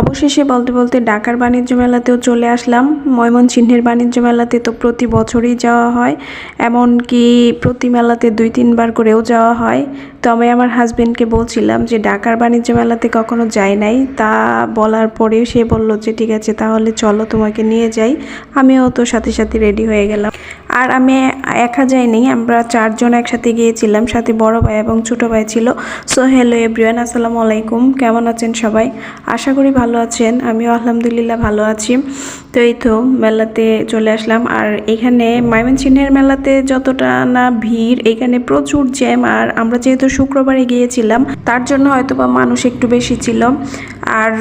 অবশেষে বলতে বলতে ঢাকার বাণিজ্য মেলাতেও চলে আসলাম। ময়মনসিংহের বাণিজ্য মেলাতে তো প্রতি বছরই যাওয়া হয়, এমনকি প্রতি মেলাতে 2-3 বার করেও যাওয়া হয়। তো আমি আমার হাজবেন্ডকে বলছিলাম যে ঢাকার বাণিজ্য মেলাতে কখনো যাই নাই, তা বলার পরেও সে বলল যে ঠিক আছে তাহলে চলো তোমাকে নিয়ে যাই। আমিও তো সাথে সাথে রেডি হয়ে গেলাম। আর আমি একা যাইনি, আমরা 4 জন একসাথে গিয়েছিলাম, সাথে বড় ভাই এবং ছোট ভাই ছিল। সো হ্যালো এভরিওয়ান, আসসালামু আলাইকুম, কেমন আছেন সবাই? আশা করি ভালো আছেন, আমিও আলহামদুলিল্লাহ ভালো আছি। তো এই তো মেলাতে চলে আসলাম। আর এখানে ময়মনসিংহের মেলাতে যতটা না ভিড়, এখানে প্রচুর জ্যাম। আর আমরা যেহেতু শুক্রবারে গিয়েছিলাম তার জন্য হয়তো বা মানুষ একটু বেশি ছিল। আর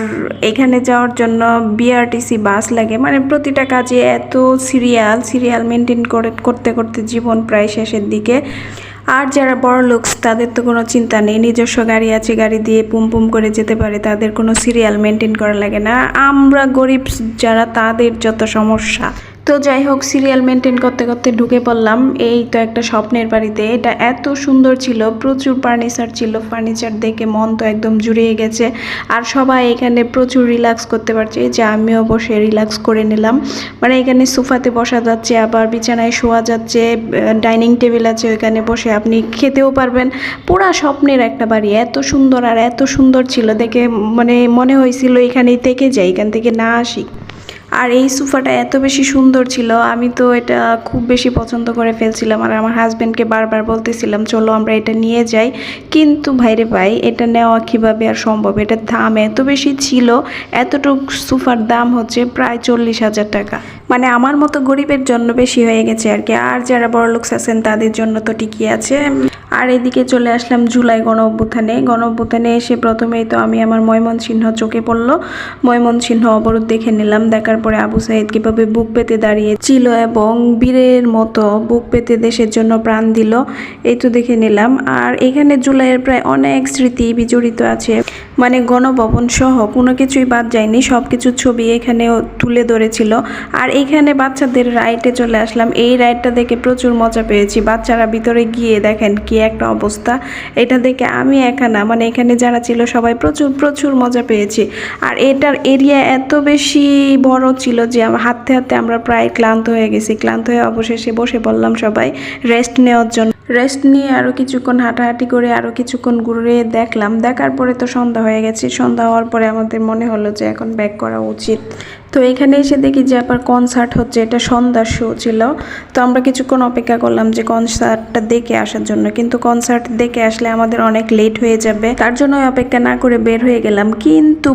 এখানে যাওয়ার জন্য বিআরটিসি বাস লাগে, মানে প্রতিটা কাজে এত সিরিয়াল মেনটেন করতে করতে জীবন প্রায় শেষের দিকে। আর যারা বড় লোক তাদের তো কোনো চিন্তা নেই, নিজস্ব গাড়ি আছে, গাড়ি দিয়ে পুম করে যেতে পারে, তাদের কোনো সিরিয়াল মেনটেন করা লাগে না। আমরা গরিব যারা, তাদের যত সমস্যা। তো যাই হোক, সিরিয়াল মেনটেন করতে করতে ঢুকে পড়লাম এই তো একটা স্বপ্নের বাড়িতে। এটা এত সুন্দর ছিল, প্রচুর ফার্নিচার ছিল, ফার্নিচার দেখে মন তো একদম জুড়িয়ে গেছে। আর সবাই এখানে প্রচুর রিল্যাক্স করতে পারছে, যে আমিও বসে রিল্যাক্স করে নিলাম। মানে এখানে সোফাতে বসা যাচ্ছে, আবার বিছানায় শোয়া যাচ্ছে, ডাইনিং টেবিল আছে, ওইখানে বসে আপনি খেতেও পারবেন। পুরা স্বপ্নের একটা বাড়ি, এত সুন্দর আর এত সুন্দর ছিল দেখে, মানে মনে হয়েছিল এখানেই থেকে যাই, এখান থেকে না আসি। আর এই সোফাটা এত বেশি সুন্দর ছিল, আমি তো এটা খুব বেশি পছন্দ করে ফেলছিলাম। আর আমার হাজব্যান্ডকে বারবার বলতেছিলাম চলো আমরা এটা নিয়ে যাই, কিন্তু ভাইরে ভাই এটা নেওয়া কীভাবে আর সম্ভব, এটার দাম এত বেশি ছিল। এতটুক সোফার দাম হচ্ছে প্রায় 40,000 টাকা। মানে আমার মতো গরিবের জন্য বেশি হয়ে গেছে আর কি। আর যারা বড়লোক আছেন তাদের জন্য তো ঠিকই আছে। আর এদিকে চলে আসলাম জুলাই গণ অভ্যুত্থানে এসে প্রথমেই তো আমি আমার ময়মনসিংহ চোখে পড়লো। ময়মনসিংহ অবরোধ দেখে নিলাম, দেখার পরে আবু সাইদ কীভাবে বুক পেতে দাঁড়িয়েছিল এবং বীরের মতো বুক পেতে দেশের জন্য প্রাণ দিল, এই তো দেখে নিলাম। আর এখানে জুলাইয়ের প্রায় অনেক স্মৃতি বিজড়িত আছে, মানে গণভবন সহ কোনো কিছুই বাদ যায়নি, সব কিছুর ছবি এখানেও তুলে ধরেছিল। আর এইখানে বাচ্চাদের রাইডে চলে আসলাম, এই রাইডটা দেখে প্রচুর মজা পেয়েছি। বাচ্চারা ভিতরে গিয়ে দেখেন কি একটা অবস্থা, এটা দেখে আমি একা না, মানে এখানে যারা ছিল সবাই প্রচুর মজা পেয়েছি। আর এটার এরিয়া এত বেশি বড় ছিল যে হাঁটতে হাঁটতে আমরা প্রায় ক্লান্ত হয়ে গেছি। ক্লান্ত হয়ে অবশেষে বসে পড়লাম সবাই রেস্ট নেওয়ার জন্য। রেস্ট নিয়ে আরও কিছুক্ষণ হাঁটাহাঁটি করে আরও কিছুক্ষণ ঘুরে দেখলাম। দেখার পরে তো সন্ধ্যা হয়ে গেছে। সন্ধ্যা হওয়ার পরে আমাদের মনে হলো যে এখন ব্যাক করা উচিত। তো এখানে এসে দেখি যে আবার কনসার্ট হচ্ছে, এটা সন্ধ্যার শো ছিল। তো আমরা কিছুক্ষণ অপেক্ষা করলাম যে কনসার্টটা দেখে আসার জন্য, কিন্তু কনসার্ট দেখে আসলে আমাদের অনেক লেট হয়ে যাবে, তার জন্য অপেক্ষা না করে বের হয়ে গেলাম। কিন্তু